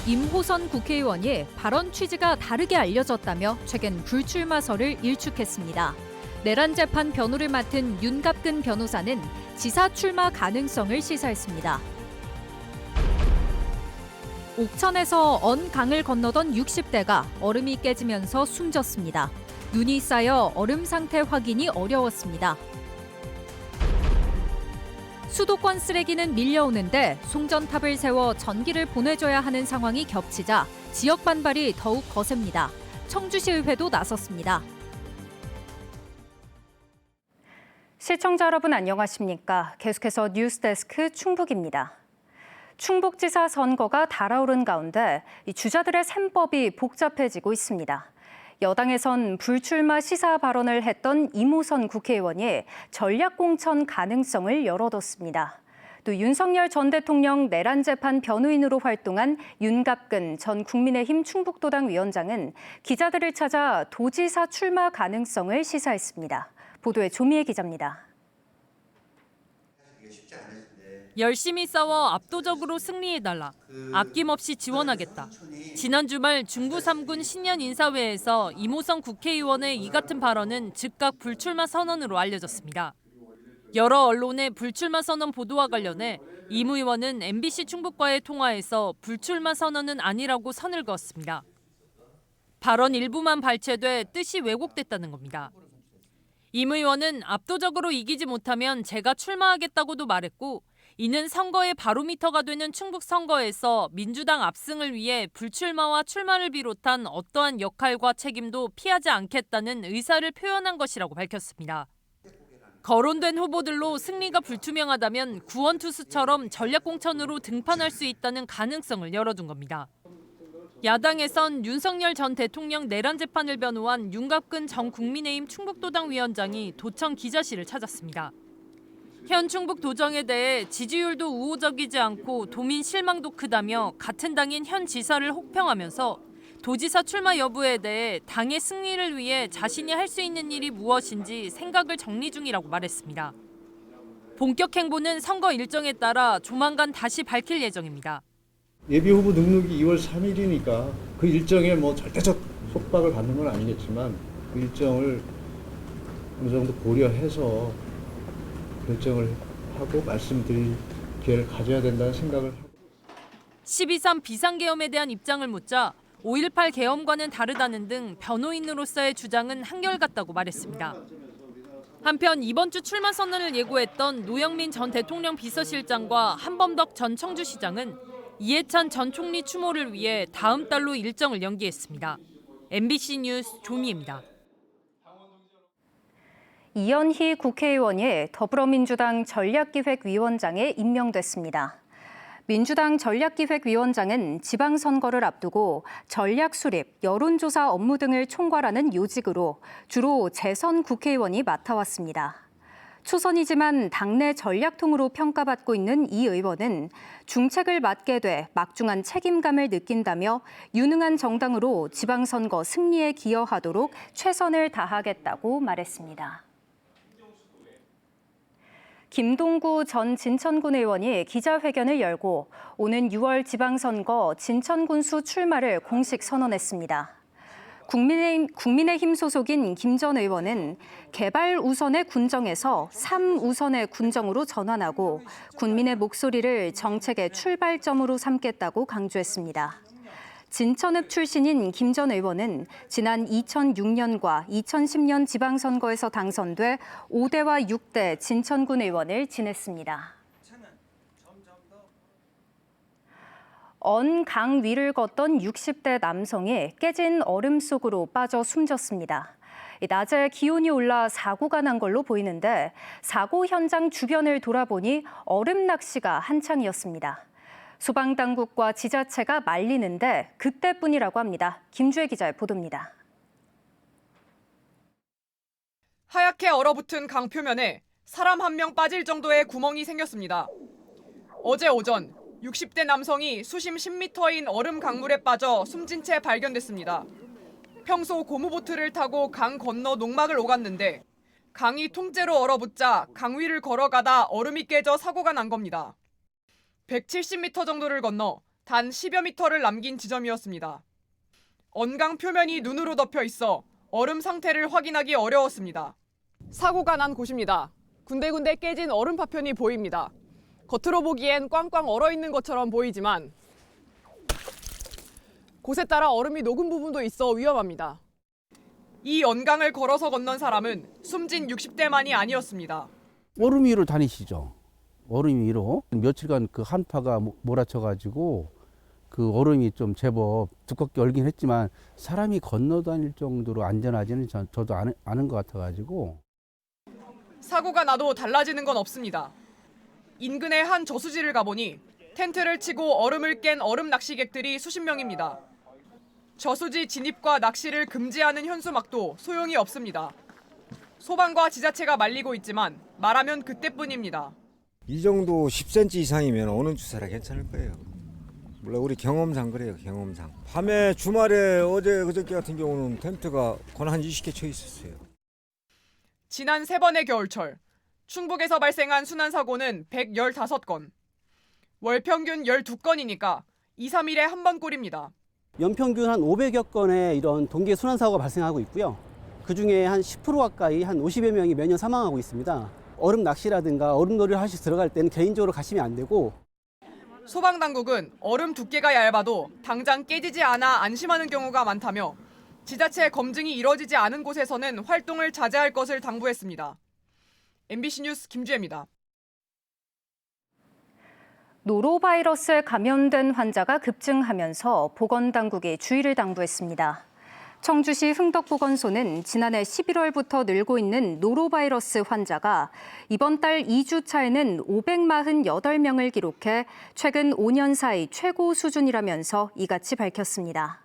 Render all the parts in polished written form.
임호선 국회의원이 발언 취지가 다르게 알려졌다며 최근 불출마설을 일축했습니다. 내란 재판 변호를 맡은 윤갑근 변호사는 지사 출마 가능성을 시사했습니다. 옥천에서 언 강을 건너던 60대가 얼음이 깨지면서 숨졌습니다. 눈이 쌓여 얼음 상태 확인이 어려웠습니다. 수도권 쓰레기는 밀려오는데 송전탑을 세워 전기를 보내줘야 하는 상황이 겹치자 지역 반발이 더욱 거셉니다. 청주시의회도 나섰습니다. 시청자 여러분 안녕하십니까? 계속해서 뉴스데스크 충북입니다. 충북지사 선거가 달아오른 가운데 주자들의 셈법이 복잡해지고 있습니다. 여당에선 불출마 시사 발언을 했던 임호선 국회의원이 전략공천 가능성을 열어뒀습니다. 또 윤석열 전 대통령 내란 재판 변호인으로 활동한 윤갑근 전 국민의힘 충북도당 위원장은 기자들을 찾아 도지사 출마 가능성을 시사했습니다. 보도에 조미애 기자입니다. 열심히 싸워 압도적으로 승리해달라. 아낌없이 지원하겠다. 지난 주말 중구 3군 신년 인사회에서 임호선 국회의원의 이 같은 발언은 즉각 불출마 선언으로 알려졌습니다. 여러 언론의 불출마 선언 보도와 관련해 임 의원은 MBC 충북과의 통화에서 불출마 선언은 아니라고 선을 그었습니다. 발언 일부만 발췌돼 뜻이 왜곡됐다는 겁니다. 임 의원은 압도적으로 이기지 못하면 제가 출마하겠다고도 말했고 이는 선거의 바로미터가 되는 충북 선거에서 민주당 압승을 위해 불출마와 출마를 비롯한 어떠한 역할과 책임도 피하지 않겠다는 의사를 표현한 것이라고 밝혔습니다. 거론된 후보들로 승리가 불투명하다면 구원투수처럼 전략공천으로 등판할 수 있다는 가능성을 열어둔 겁니다. 야당에선 윤석열 전 대통령 내란 재판을 변호한 윤갑근 전 국민의힘 충북도당 위원장이 도청 기자실을 찾았습니다. 현 충북 도정에 대해 지지율도 우호적이지 않고 도민 실망도 크다며 같은 당인 현 지사를 혹평하면서 도지사 출마 여부에 대해 당의 승리를 위해 자신이 할 수 있는 일이 무엇인지 생각을 정리 중이라고 말했습니다. 본격 행보는 선거 일정에 따라 조만간 다시 밝힐 예정입니다. 예비후보 등록이 2월 3일이니까 그 일정에 절대적 속박을 받는 건 아니겠지만 그 일정을 어느 정도 고려해서 결정을 하고 말씀드릴 기회를 가져야 된다는 생각을 하고 12.3 비상계엄에 대한 입장을 묻자 5.18 계엄과는 다르다는 등 변호인으로서의 주장은 한결같다고 말했습니다. 한편 이번 주 출마 선언을 예고했던 노영민 전 대통령 비서실장과 한범덕 전 청주시장은 이해찬 전 총리 추모를 위해 다음 달로 일정을 연기했습니다. MBC 뉴스 조미입니다. 이현희 국회의원이 더불어민주당 전략기획위원장에 임명됐습니다. 민주당 전략기획위원장은 지방선거를 앞두고 전략 수립, 여론조사 업무 등을 총괄하는 요직으로 주로 재선 국회의원이 맡아왔습니다. 초선이지만 당내 전략통으로 평가받고 있는 이 의원은 중책을 맡게 돼 막중한 책임감을 느낀다며 유능한 정당으로 지방선거 승리에 기여하도록 최선을 다하겠다고 말했습니다. 김동구 전 진천군 의원이 기자회견을 열고 오는 6월 지방선거 진천군수 출마를 공식 선언했습니다. 국민의힘 소속인 김 전 의원은 개발 우선의 군정에서 3우선의 군정으로 전환하고 군민의 목소리를 정책의 출발점으로 삼겠다고 강조했습니다. 진천읍 출신인 김 전 의원은 지난 2006년과 2010년 지방선거에서 당선돼 5대와 6대 진천군 의원을 지냈습니다. 언 강 위를 걷던 60대 남성이 깨진 얼음 속으로 빠져 숨졌습니다. 낮에 기온이 올라 사고가 난 걸로 보이는데 사고 현장 주변을 돌아보니 얼음 낚시가 한창이었습니다. 소방당국과 지자체가 말리는데 그때뿐이라고 합니다. 김주혜 기자의 보도입니다. 하얗게 얼어붙은 강 표면에 사람 한 명 빠질 정도의 구멍이 생겼습니다. 어제 오전 60대 남성이 수심 10m인 얼음 강물에 빠져 숨진 채 발견됐습니다. 평소 고무보트를 타고 강 건너 농막을 오갔는데 강이 통째로 얼어붙자 강 위를 걸어가다 얼음이 깨져 사고가 난 겁니다. 170m 정도를 건너 단 10여 미터를 남긴 지점이었습니다. 언강 표면이 눈으로 덮여 있어 얼음 상태를 확인하기 어려웠습니다. 사고가 난 곳입니다. 군데군데 깨진 얼음 파편이 보입니다. 겉으로 보기엔 꽝꽝 얼어있는 것처럼 보이지만 곳에 따라 얼음이 녹은 부분도 있어 위험합니다. 이 언강을 걸어서 건넌 사람은 숨진 60대만이 아니었습니다. 얼음 위로 다니시죠. 얼음 위로 며칠간 그 한파가 몰아쳐가지고 그 얼음이 좀 제법 두껍게 얼긴 했지만 사람이 건너 다닐 정도로 안전하지는 저도 아는 것 같아가지고. 사고가 나도 달라지는 건 없습니다. 인근의 한 저수지를 가보니 텐트를 치고 얼음을 깬 얼음 낚시객들이 수십 명입니다. 저수지 진입과 낚시를 금지하는 현수막도 소용이 없습니다. 소방과 지자체가 말리고 있지만 말하면 그때뿐입니다. 이 정도 10cm 이상이면 오는 주사라 괜찮을 거예요. 물론 우리 경험상 그래요, 경험상. 밤에 주말에 어제 그저께 같은 경우는 텐트가 거의 한 20개 쳐 있었어요. 지난 3번의 겨울철, 충북에서 발생한 순환사고는 115건. 월 평균 12건이니까 2, 3일에 한 번 꼴입니다. 연평균 한 500여 건의 이런 동계 순환사고가 발생하고 있고요. 그중에 한 10% 가까이 한 50여 명이 매년 사망하고 있습니다. 얼음 낚시라든가 얼음놀이를 하시 들어갈 때는 개인적으로 가시면 안 되고. 소방당국은 얼음 두께가 얇아도 당장 깨지지 않아 안심하는 경우가 많다며 지자체 검증이 이뤄지지 않은 곳에서는 활동을 자제할 것을 당부했습니다. MBC 뉴스 김주혜입니다. 노로바이러스에 감염된 환자가 급증하면서 보건당국이 주의를 당부했습니다. 청주시 흥덕보건소는 지난해 11월부터 늘고 있는 노로바이러스 환자가 이번 달 2주차에는 548명을 기록해 최근 5년 사이 최고 수준이라면서 이같이 밝혔습니다.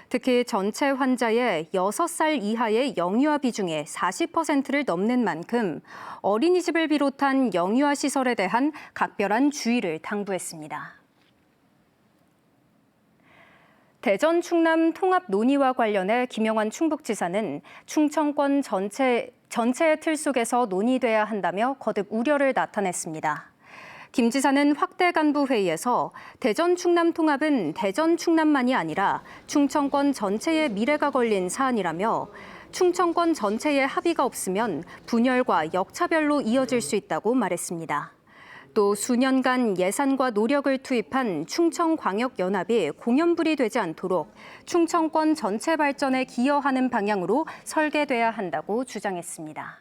특히 전체 환자의 6살 이하의 영유아 비중의 40%를 넘는 만큼 어린이집을 비롯한 영유아 시설에 대한 각별한 주의를 당부했습니다. 대전 충남 통합 논의와 관련해 김영환 충북지사는 충청권 전체의 틀 속에서 논의돼야 한다며 거듭 우려를 나타냈습니다. 김 지사는 확대 간부 회의에서 대전 충남 통합은 대전 충남만이 아니라 충청권 전체의 미래가 걸린 사안이라며 충청권 전체의 합의가 없으면 분열과 역차별로 이어질 수 있다고 말했습니다. 또 수년간 예산과 노력을 투입한 충청광역연합이 공연불이 되지 않도록 충청권 전체 발전에 기여하는 방향으로 설계돼야 한다고 주장했습니다.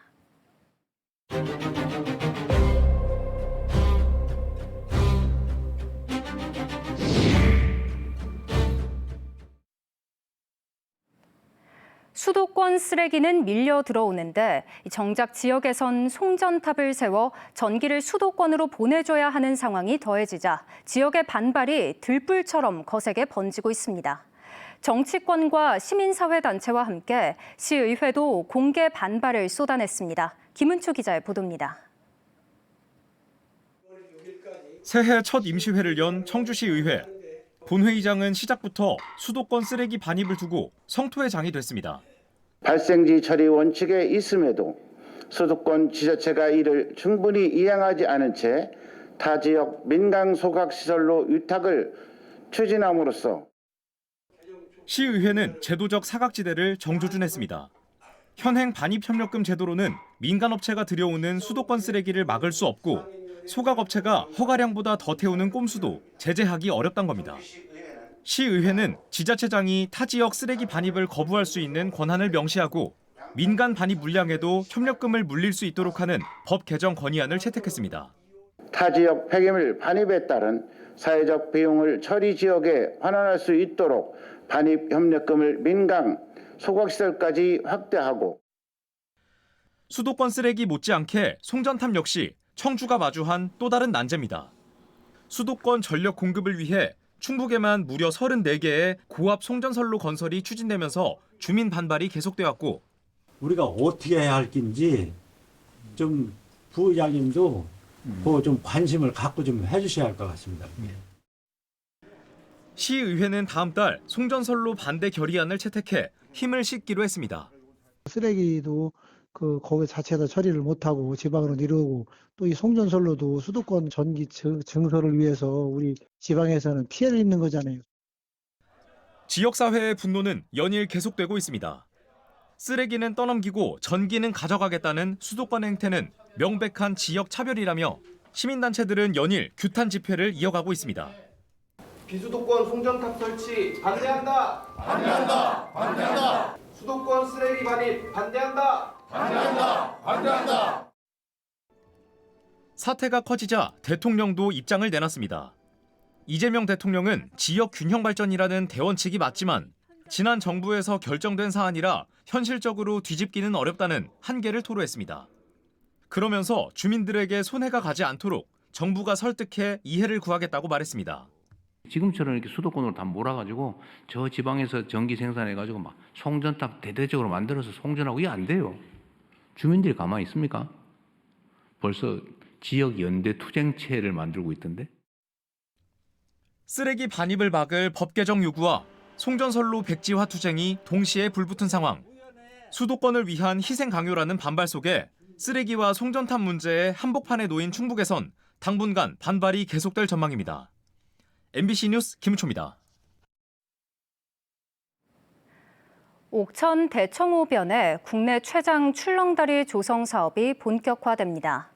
수도권 쓰레기는 밀려 들어오는데 정작 지역에선 송전탑을 세워 전기를 수도권으로 보내줘야 하는 상황이 더해지자 지역의 반발이 들불처럼 거세게 번지고 있습니다. 정치권과 시민사회단체와 함께 시의회도 공개 반발을 쏟아냈습니다. 김은초 기자의 보도입니다. 새해 첫 임시회를 연 청주시의회. 본회의장은 시작부터 수도권 쓰레기 반입을 두고 성토의 장이 됐습니다. 발생지 처리 원칙에 있음에도 수도권 지자체가 이를 충분히 이행하지 않은 채 타 지역 민간 소각시설로 위탁을 추진함으로써 시의회는 제도적 사각지대를 정조준했습니다. 현행 반입협력금 제도로는 민간업체가 들여오는 수도권 쓰레기를 막을 수 없고 소각업체가 허가량보다 더 태우는 꼼수도 제재하기 어렵단 겁니다. 시의회는 지자체장이 타 지역 쓰레기 반입을 거부할 수 있는 권한을 명시하고 민간 반입 물량에도 협력금을 물릴 수 있도록 하는 법 개정 건의안을 채택했습니다. 타 지역 폐기물 반입에 따른 사회적 비용을 처리 지역에 환원할 수 있도록 반입 협력금을 민간 소각시설까지 확대하고 수도권 쓰레기 못지않게 송전탑 역시 청주가 마주한 또 다른 난제입니다. 수도권 전력 공급을 위해 충북에만 무려 34개의 고압 송전선로 건설이 추진되면서 주민 반발이 계속되었고 우리가 어떻게 해야 할 건지 좀 부의장님도 좀 관심을 갖고 좀 해주셔야 할 것 같습니다. 시의회는 다음 달 송전선로 반대 결의안을 채택해 힘을 싣기로 했습니다. 쓰레기도 거기 자체에다 처리를 못하고 지방으로 내려오고 또 이 송전선로도 수도권 전기 증설을 위해서 우리 지방에서는 피해를 입는 거잖아요. 지역사회의 분노는 연일 계속되고 있습니다. 쓰레기는 떠넘기고 전기는 가져가겠다는 수도권 행태는 명백한 지역 차별이라며 시민단체들은 연일 규탄 집회를 이어가고 있습니다. 비수도권 송전탑 설치 반대한다. 반대한다. 반대한다. 수도권 쓰레기 반입 반대한다. 반대한다. 반대한다. 사태가 커지자 대통령도 입장을 내놨습니다. 이재명 대통령은 지역 균형 발전이라는 대원칙이 맞지만 지난 정부에서 결정된 사안이라 현실적으로 뒤집기는 어렵다는 한계를 토로했습니다. 그러면서 주민들에게 손해가 가지 않도록 정부가 설득해 이해를 구하겠다고 말했습니다. 지금처럼 이렇게 수도권으로 다 몰아가지고 저 지방에서 전기 생산해가지고 막 송전탑 대대적으로 만들어서 송전하고 이게 안 돼요. 주민들이 가만히 있습니까? 벌써 지역 연대 투쟁체를 만들고 있던데. 쓰레기 반입을 막을 법 개정 요구와 송전선로 백지화 투쟁이 동시에 불붙은 상황. 수도권을 위한 희생 강요라는 반발 속에 쓰레기와 송전탑 문제에 한복판에 놓인 충북에선 당분간 반발이 계속될 전망입니다. MBC 뉴스 김우초입니다. 옥천 대청호변에 국내 최장 출렁다리 조성 사업이 본격화됩니다.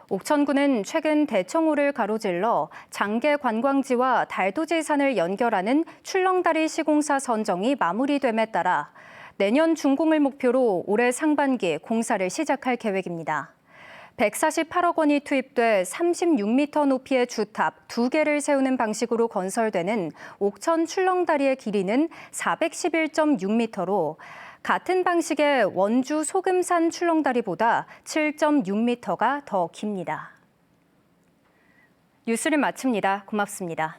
옥천군은 최근 대청호를 가로질러 장계 관광지와 달도지산을 연결하는 출렁다리 시공사 선정이 마무리됨에 따라 내년 준공을 목표로 올해 상반기 공사를 시작할 계획입니다. 148억 원이 투입돼 36m 높이의 주탑 2개를 세우는 방식으로 건설되는 옥천 출렁다리의 길이는 411.6m로 같은 방식의 원주 소금산 출렁다리보다 7.6m가 더 깁니다. 뉴스를 마칩니다. 고맙습니다.